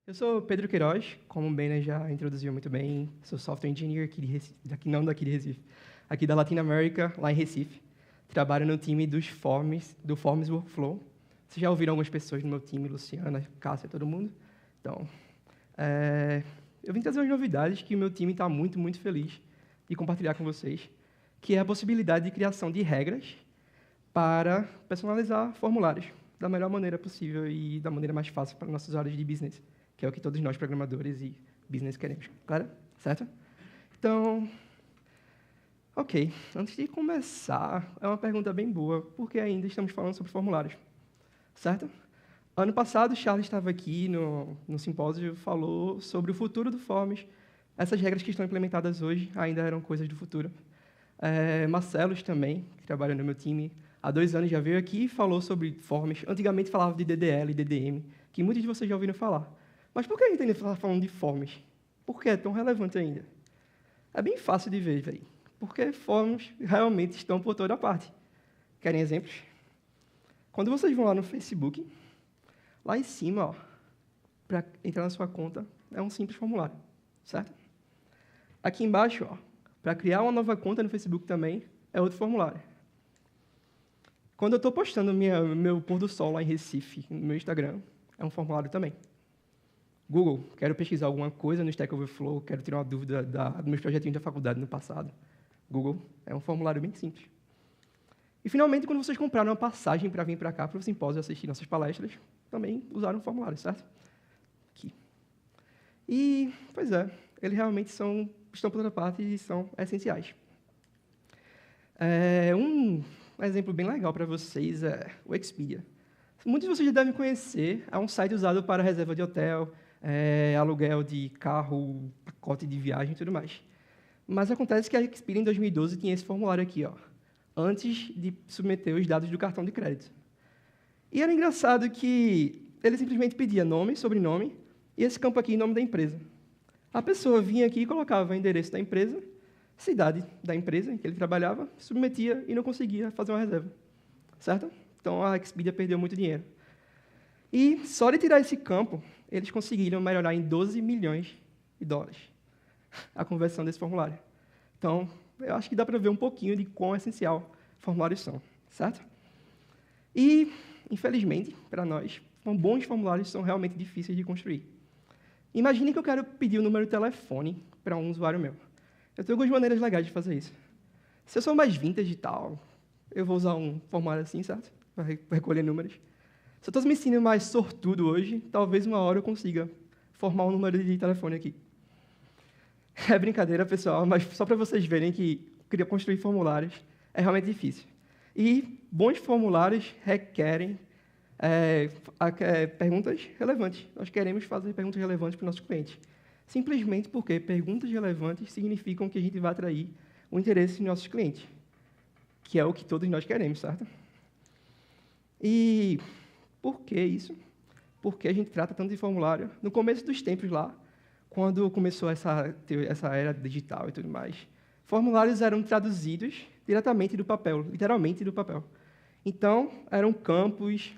Eu sou Pedro Queiroz, como o Bena já introduziu muito bem, sou software engineer aqui de Recife, não daqui de Recife, aqui da Latin America, lá em Recife. Trabalho no time do Forms Workflow. Vocês já ouviram algumas pessoas no meu time, Luciana, Cássia, todo mundo? Então, eu vim trazer umas novidades que o meu time está muito, muito feliz de compartilhar com vocês, que é a possibilidade de criação de regras para personalizar formulários da melhor maneira possível e da maneira mais fácil para nossos usuários de business, que é o que todos nós, programadores e business, queremos. Claro? Certo? Então, ok. Antes de começar, é uma pergunta bem boa, porque ainda estamos falando sobre formulários. Certo? Ano passado, o Charles estava aqui no simpósio e falou sobre o futuro do Forms. Essas regras que estão implementadas hoje ainda eram coisas do futuro. Marcelos também, que trabalha no meu time, há 2 anos já veio aqui e falou sobre Forms. Antigamente falava de DDL e DDM, que muitos de vocês já ouviram falar. Mas por que a gente ainda está falando de Forms? Por que é tão relevante ainda? É bem fácil de ver, velho. Porque Forms realmente estão por toda parte. Querem exemplos? Quando vocês vão lá no Facebook, lá em cima, para entrar na sua conta, é um simples formulário, certo? Aqui embaixo, para criar uma nova conta no Facebook também, é outro formulário. Quando eu estou postando meu pôr do sol lá em Recife, no meu Instagram, é um formulário também. Google, quero pesquisar alguma coisa no Stack Overflow, quero tirar uma dúvida dos meus projetinhos da faculdade no passado. Google, é um formulário bem simples. E, finalmente, quando vocês compraram uma passagem para vir para cá, para o simpósio assistir nossas palestras, também usaram um formulário, certo? Aqui. E, pois é, eles realmente estão por toda parte e são essenciais. Um exemplo bem legal para vocês é o Expedia. Muitos de vocês já devem conhecer, é um site usado para reserva de hotel, aluguel de carro, pacote de viagem e tudo mais. Mas acontece que a Expedia, em 2012, tinha esse formulário aqui, antes de submeter os dados do cartão de crédito. E era engraçado que ele simplesmente pedia nome, sobrenome, e esse campo aqui, nome da empresa. A pessoa vinha aqui e colocava o endereço da empresa, cidade da empresa em que ele trabalhava, submetia e não conseguia fazer uma reserva. Certo? Então, a Expedia perdeu muito dinheiro. E, só de tirar esse campo, eles conseguiram melhorar em 12 milhões de dólares a conversão desse formulário. Então, eu acho que dá para ver um pouquinho de quão essencial formulários são. Certo? E, infelizmente, para nós, bons formulários são realmente difíceis de construir. Imagine que eu quero pedir o número de telefone para um usuário meu. Eu tenho algumas maneiras legais de fazer isso. Se eu sou mais vintage e tal, eu vou usar um formulário assim, certo? Para recolher números. Se eu estou me sentindo mais sortudo hoje, talvez uma hora eu consiga formar um número de telefone aqui. É brincadeira, pessoal, mas só para vocês verem que construir formulários é realmente difícil. E bons formulários requerem perguntas relevantes. Nós queremos fazer perguntas relevantes para os nossos clientes. Simplesmente porque perguntas relevantes significam que a gente vai atrair o interesse dos nossos clientes, que é o que todos nós queremos, certo? E por que isso? Porque a gente trata tanto de formulário. No começo dos tempos lá, quando começou essa era digital e tudo mais, formulários eram traduzidos diretamente do papel, literalmente do papel. Então, eram campos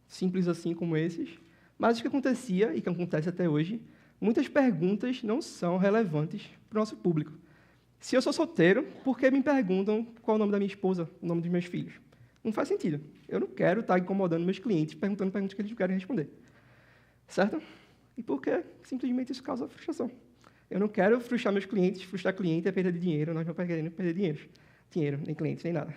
simples assim como esses, mas o que acontecia, e que acontece até hoje, muitas perguntas não são relevantes para o nosso público. Se eu sou solteiro, por que me perguntam qual é o nome da minha esposa, o nome dos meus filhos? Não faz sentido. Eu não quero estar incomodando meus clientes perguntando perguntas que eles não querem responder. Certo? E por que simplesmente isso causa frustração? Eu não quero frustrar meus clientes, frustrar cliente é perda de dinheiro, nós não queremos perder dinheiro, nem clientes, nem nada.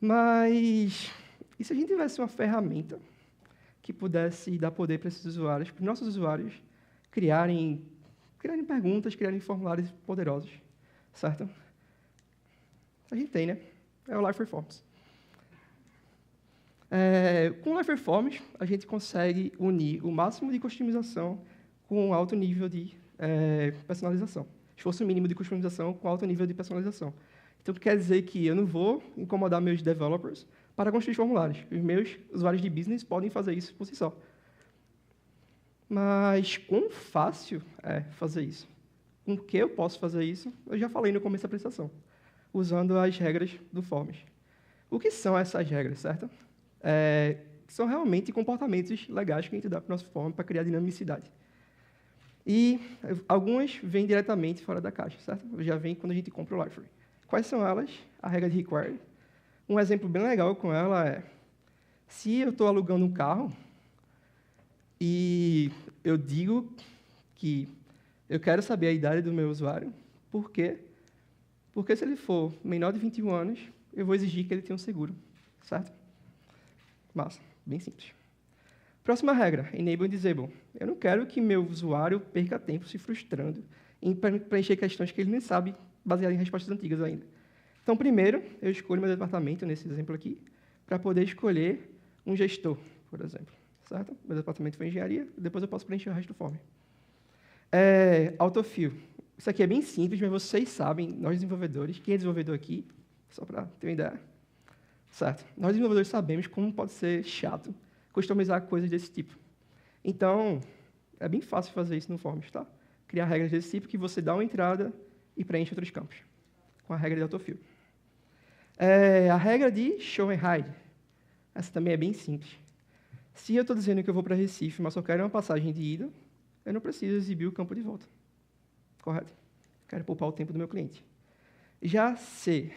Mas, e se a gente tivesse uma ferramenta que pudesse dar poder para esses usuários, para os nossos usuários, criarem perguntas, criarem formulários poderosos, certo? A gente tem, né? É o Lifer Forms. Com o Lifer Forms, a gente consegue unir o máximo de customização com um alto nível de personalização. Esforço mínimo de customização com alto nível de personalização. Então, quer dizer que eu não vou incomodar meus developers para construir formulários. Os meus usuários de business podem fazer isso por si só. Mas quão fácil é fazer isso? Com que eu posso fazer isso? Eu já falei no começo da apresentação, usando as regras do Forms. O que são essas regras, certo? que são realmente comportamentos legais que a gente dá para o nosso form para criar dinamicidade. E algumas vêm diretamente fora da caixa, certo? Já vem quando a gente compra o library. Quais são elas? A regra de required. Um exemplo bem legal com ela é, se eu estou alugando um carro e eu digo que eu quero saber a idade do meu usuário, por quê? Porque se ele for menor de 21 anos, eu vou exigir que ele tenha um seguro, certo? Massa, bem simples. Próxima regra, enable and disable. Eu não quero que meu usuário perca tempo se frustrando em preencher questões que ele nem sabe, baseado em respostas antigas ainda. Então, primeiro, eu escolho meu departamento, nesse exemplo aqui, para poder escolher um gestor, por exemplo. Certo? Meu departamento foi engenharia, depois eu posso preencher o resto do form. Autofill. Isso aqui é bem simples, mas vocês sabem, nós desenvolvedores, quem é desenvolvedor aqui, só para ter uma ideia, certo? Nós desenvolvedores sabemos como pode ser chato customizar coisas desse tipo. Então, é bem fácil fazer isso no Forms, tá? Criar regras desse tipo que você dá uma entrada e preenche outros campos, com a regra de autofill. A regra de show and hide. Essa também é bem simples. Se eu estou dizendo que eu vou para Recife, mas só quero uma passagem de ida, eu não preciso exibir o campo de volta. Correto? Quero poupar o tempo do meu cliente. Já se,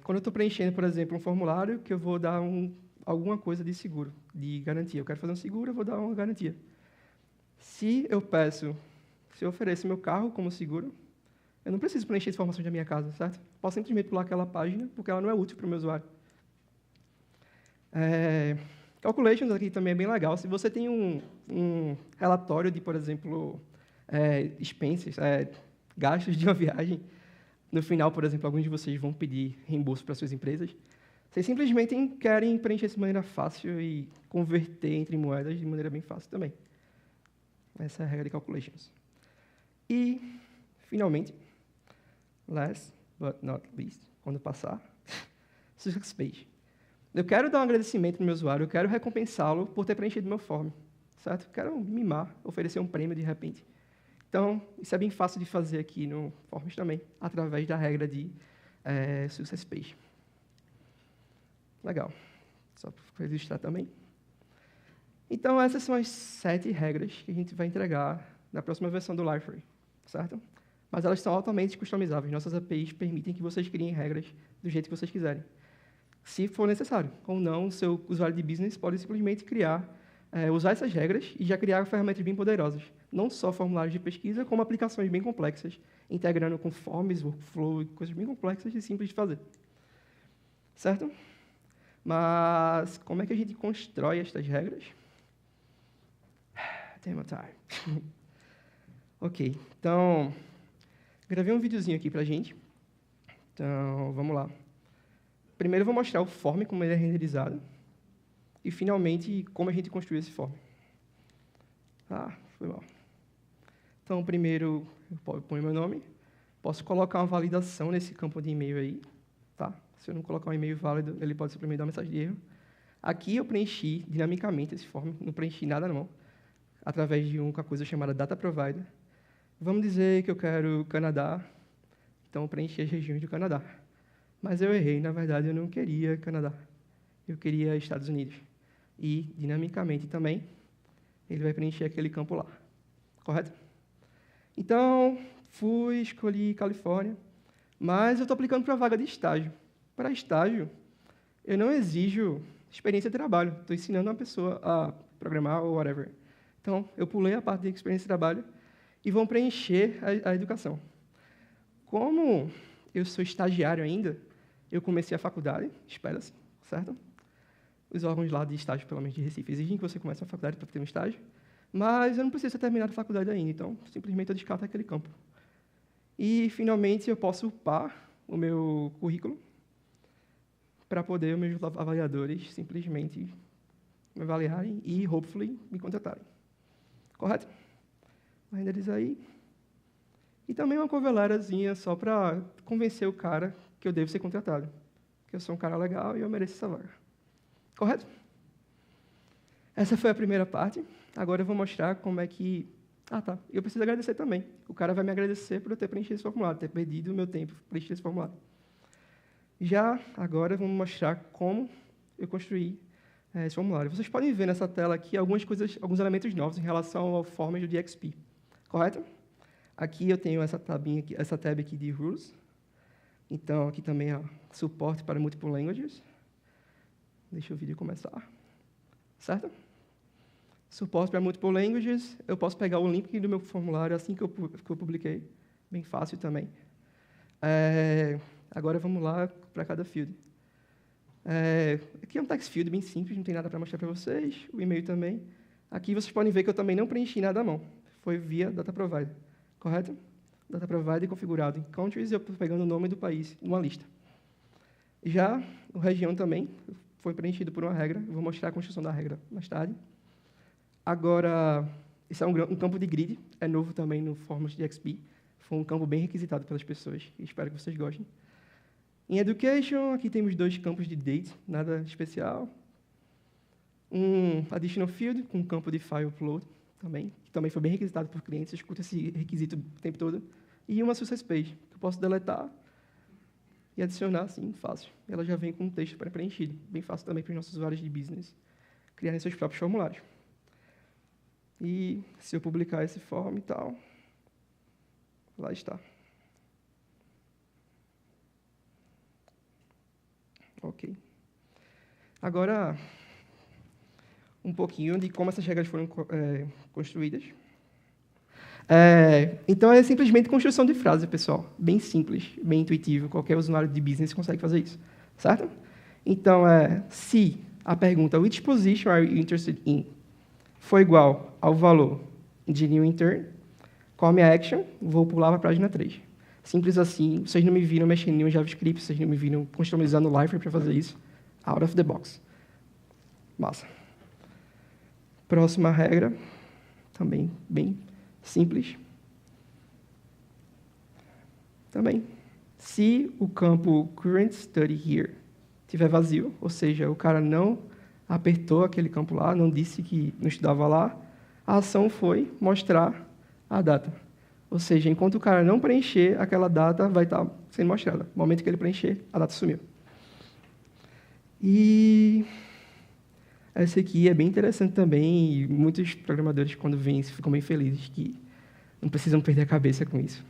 quando eu estou preenchendo, por exemplo, um formulário que eu vou dar alguma coisa de seguro, de garantia. Eu quero fazer um seguro, eu vou dar uma garantia. Se eu ofereço meu carro como seguro, eu não preciso preencher as informações da minha casa, certo? Posso simplesmente pular aquela página, porque ela não é útil para o meu usuário. Calculations aqui também é bem legal. Se você tem um relatório de, por exemplo, expenses, gastos de uma viagem, no final, por exemplo, alguns de vocês vão pedir reembolso para suas empresas, vocês simplesmente querem preencher isso de maneira fácil e converter entre moedas de maneira bem fácil também. Essa é a regra de calculations. E, finalmente, last but not least, quando passar, success page. Eu quero dar um agradecimento no meu usuário, eu quero recompensá-lo por ter preenchido meu form, certo? Quero mimar, oferecer um prêmio de repente. Então, isso é bem fácil de fazer aqui no Forms também, através da regra de success page. Legal. Só para registrar também. Então, essas são as 7 regras que a gente vai entregar na próxima versão do library, certo? Mas elas são altamente customizáveis. Nossas APIs permitem que vocês criem regras do jeito que vocês quiserem, se for necessário. Ou não, o seu usuário de business pode simplesmente usar essas regras e já criar ferramentas bem poderosas. Não só formulários de pesquisa, como aplicações bem complexas, integrando com forms, workflow e coisas bem complexas e simples de fazer. Certo? Mas como é que a gente constrói estas regras? Demo time. Ok, então, gravei um videozinho aqui para a gente. Então, vamos lá. Primeiro eu vou mostrar o form, como ele é renderizado. E, finalmente, como a gente construiu esse form. Foi mal. Então, primeiro, eu ponho meu nome. Posso colocar uma validação nesse campo de e-mail aí. Tá? Se eu não colocar um e-mail válido, ele pode simplesmente dar uma mensagem de erro. Aqui eu preenchi dinamicamente esse form, não preenchi nada não, através de uma coisa chamada Data Provider. Vamos dizer que eu quero Canadá, então eu preenchi as regiões do Canadá. Mas eu errei, na verdade eu não queria Canadá, eu queria Estados Unidos. E, dinamicamente também, ele vai preencher aquele campo lá. Correto? Então, escolhi Califórnia, mas eu estou aplicando para a vaga de estágio. Para estágio, eu não exijo experiência de trabalho, estou ensinando uma pessoa a programar ou whatever. Então, eu pulei a parte de experiência de trabalho e vão preencher a educação. Como eu sou estagiário ainda, eu comecei a faculdade, espera-se, certo? Os órgãos lá de estágio, pelo menos de Recife, exigem que você comece a faculdade para ter um estágio, mas eu não preciso ter terminado a faculdade ainda, então, simplesmente eu descarto aquele campo. E, finalmente, eu posso upar o meu currículo para poder os meus avaliadores simplesmente me avaliarem e, hopefully, me contratarem. Correto? Vou renderizar aí. E também uma cover letterzinha só para convencer o cara que eu devo ser contratado. Que eu sou um cara legal e eu mereço essa vaga. Correto? Essa foi a primeira parte. Agora eu vou mostrar como é que... tá. Eu preciso agradecer também. O cara vai me agradecer por eu ter preenchido esse formulário, ter perdido o meu tempo para preencher esse formulário. Já agora, vamos mostrar como eu construí esse formulário. Vocês podem ver nessa tela aqui alguns elementos novos em relação ao Forms do DXP, correto? Aqui eu tenho essa tab aqui de Rules. Então, aqui também há suporte para Multiple Languages. Deixa o vídeo começar. Certo? Suporte para Multiple Languages. Eu posso pegar o link do meu formulário assim que eu publiquei. Bem fácil também. Agora, vamos lá para cada field. Aqui é um text field bem simples, não tem nada para mostrar para vocês. O e-mail também. Aqui vocês podem ver que eu também não preenchi nada à mão. Foi via Data Provider. Correto? Data Provider configurado em countries, eu estou pegando o nome do país numa lista. Já o região também foi preenchido por uma regra. Eu vou mostrar a construção da regra mais tarde. Agora, esse é um campo de grid. É novo também no Forms de XP. Foi um campo bem requisitado pelas pessoas. Espero que vocês gostem. Em Education, aqui temos 2 campos de date, nada especial. Um additional field, com um campo de file upload, também, que também foi bem requisitado por clientes, eu escuto esse requisito o tempo todo. E uma success page, que eu posso deletar e adicionar, assim, fácil. Ela já vem com um texto pré-preenchido, bem fácil também para os nossos usuários de business criarem seus próprios formulários. E se eu publicar esse form e tal, lá está. Ok. Agora, um pouquinho de como essas regras foram construídas. Então, é simplesmente construção de frase, pessoal. Bem simples, bem intuitivo. Qualquer usuário de business consegue fazer isso. Certo? Então, se a pergunta which position are you interested in for igual ao valor de new intern, qual a minha action? Vou pular para a página 3. Simples assim. Vocês não me viram mexendo em um JavaScript, vocês não me viram customizando o library para fazer isso. Out of the box. Massa. Próxima regra, também bem simples. Também, se o campo current study here estiver vazio, ou seja, o cara não apertou aquele campo lá, não disse que não estudava lá, a ação foi mostrar a data. Ou seja, enquanto o cara não preencher, aquela data vai estar sendo mostrada. No momento que ele preencher, a data sumiu. E essa aqui é bem interessante também, e muitos programadores, quando veem isso, ficam bem felizes, que não precisam perder a cabeça com isso.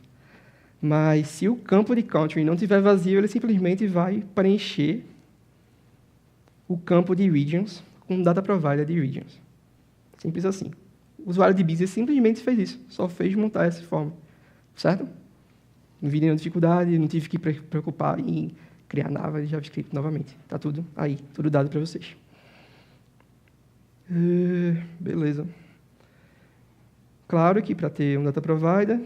Mas, se o campo de country não estiver vazio, ele simplesmente vai preencher o campo de regions com data provider de regions. Simples assim. O usuário de business simplesmente fez isso, só fez montar essa forma. Certo? Não vi nenhuma dificuldade, não tive que preocupar em criar nada de JavaScript novamente. Está tudo aí, tudo dado para vocês. Beleza. Claro que para ter um data provider,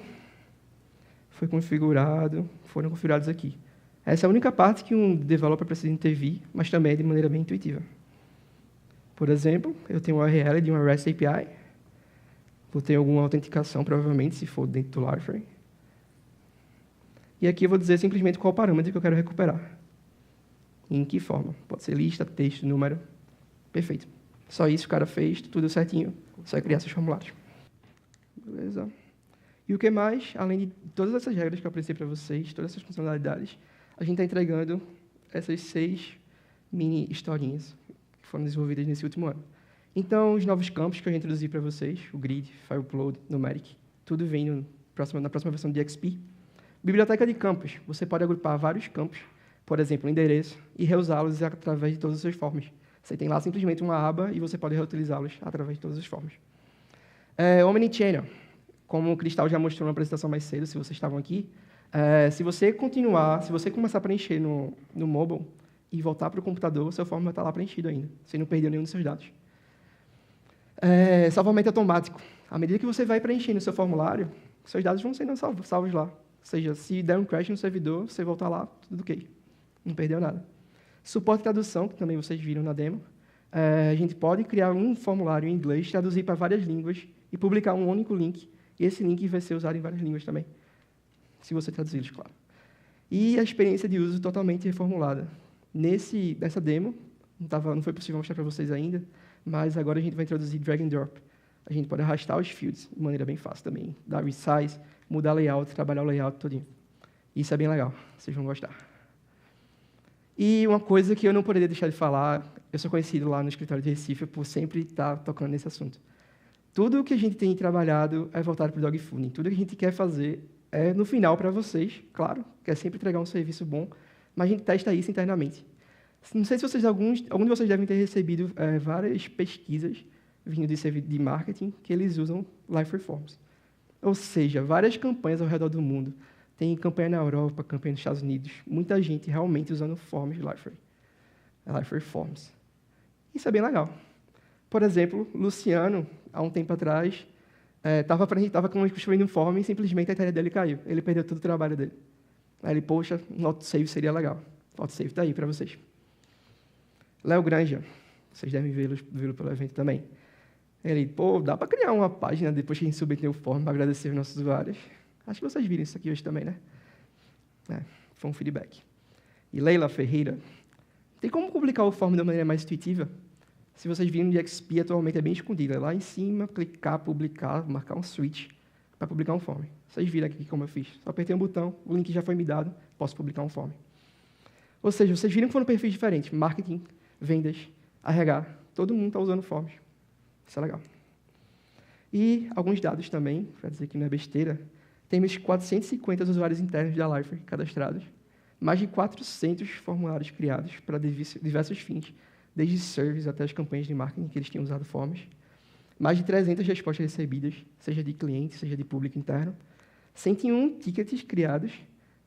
foram configurados aqui. Essa é a única parte que um developer precisa intervir, mas também é de maneira bem intuitiva. Por exemplo, eu tenho uma URL de uma REST API, vou ter alguma autenticação, provavelmente, se for dentro do library. E aqui eu vou dizer simplesmente qual parâmetro que eu quero recuperar. Em que forma? Pode ser lista, texto, número. Perfeito. Só isso o cara fez, tudo certinho. Só criar seus formulários. Beleza. E o que mais? Além de todas essas regras que eu apresentei para vocês, todas essas funcionalidades, a gente está entregando essas 6 mini historinhas que foram desenvolvidas nesse último ano. Então, os novos campos que eu introduzi para vocês, o Grid, File Upload, Numeric, tudo vem na próxima versão de XP. Biblioteca de campos. Você pode agrupar vários campos, por exemplo, um endereço, e reusá-los através de todas as suas formas. Você tem lá simplesmente uma aba e você pode reutilizá-los através de todas as formas. Omnichannel. Como o Cristal já mostrou na apresentação mais cedo, se vocês estavam aqui, se você começar a preencher no mobile e voltar para o computador, o seu form vai estar lá preenchido ainda. Você não perdeu nenhum dos seus dados. Salvamento automático. À medida que você vai preenchendo o seu formulário, seus dados vão sendo salvos lá. Ou seja, se der um crash no servidor, você voltar lá, tudo ok. Não perdeu nada. Suporte e tradução, que também vocês viram na demo. A gente pode criar um formulário em inglês, traduzir para várias línguas e publicar um único link. E esse link vai ser usado em várias línguas também, se você traduzir, claro. E a experiência de uso totalmente reformulada. Nessa demo, não foi possível mostrar para vocês ainda, mas agora a gente vai introduzir drag and drop. A gente pode arrastar os fields de maneira bem fácil também. Dar resize, mudar layout, trabalhar o layout todinho. Isso é bem legal, vocês vão gostar. E uma coisa que eu não poderia deixar de falar, eu sou conhecido lá no escritório de Recife por sempre estar tocando nesse assunto. Tudo o que a gente tem trabalhado é voltado para o dogfooding. Tudo que a gente quer fazer é, no final, para vocês, claro, quer sempre entregar um serviço bom, mas a gente testa isso internamente. Não sei se vocês, algum de vocês devem ter recebido várias pesquisas vindo de marketing que eles usam Liferay Forms. Ou seja, várias campanhas ao redor do mundo. Tem campanha na Europa, campanha nos Estados Unidos. Muita gente realmente usando forms de Liferay Forms. Isso é bem legal. Por exemplo, Luciano, há um tempo atrás, estava construindo um form e simplesmente a internet dele caiu. Ele perdeu todo o trabalho dele. Aí ele, poxa, um autosave seria legal. O autosave está aí para vocês. Léo Granja, vocês devem vê-lo pelo evento também. Ele, pô, dá para criar uma página depois que a gente submeteu o form para agradecer os nossos usuários. Acho que vocês viram isso aqui hoje também, né? Foi um feedback. E Leila Ferreira, tem como publicar o form de uma maneira mais intuitiva? Se vocês viram de XP, atualmente é bem escondido. É lá em cima, clicar, publicar, marcar um switch para publicar um form. Vocês viram aqui como eu fiz. Só apertei um botão, o link já foi me dado, posso publicar um form. Ou seja, vocês viram que foram perfis diferentes. Marketing, vendas, RH, todo mundo está usando forms. Isso é legal. E alguns dados também, para dizer que não é besteira, temos 450 usuários internos da Liferay cadastrados, mais de 400 formulários criados para diversos fins, desde service até as campanhas de marketing que eles tinham usado forms, mais de 300 respostas recebidas, seja de cliente, seja de público interno, 101 tickets criados,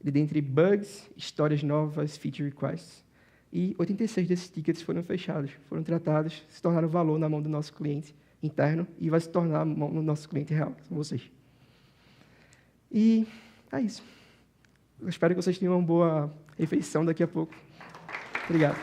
dentre bugs, histórias novas, feature requests, e 86 desses tickets foram fechados, foram tratados, se tornaram valor na mão do nosso cliente interno e vai se tornar no nosso cliente real, que são vocês. E é isso. Eu espero que vocês tenham uma boa refeição daqui a pouco. Obrigado.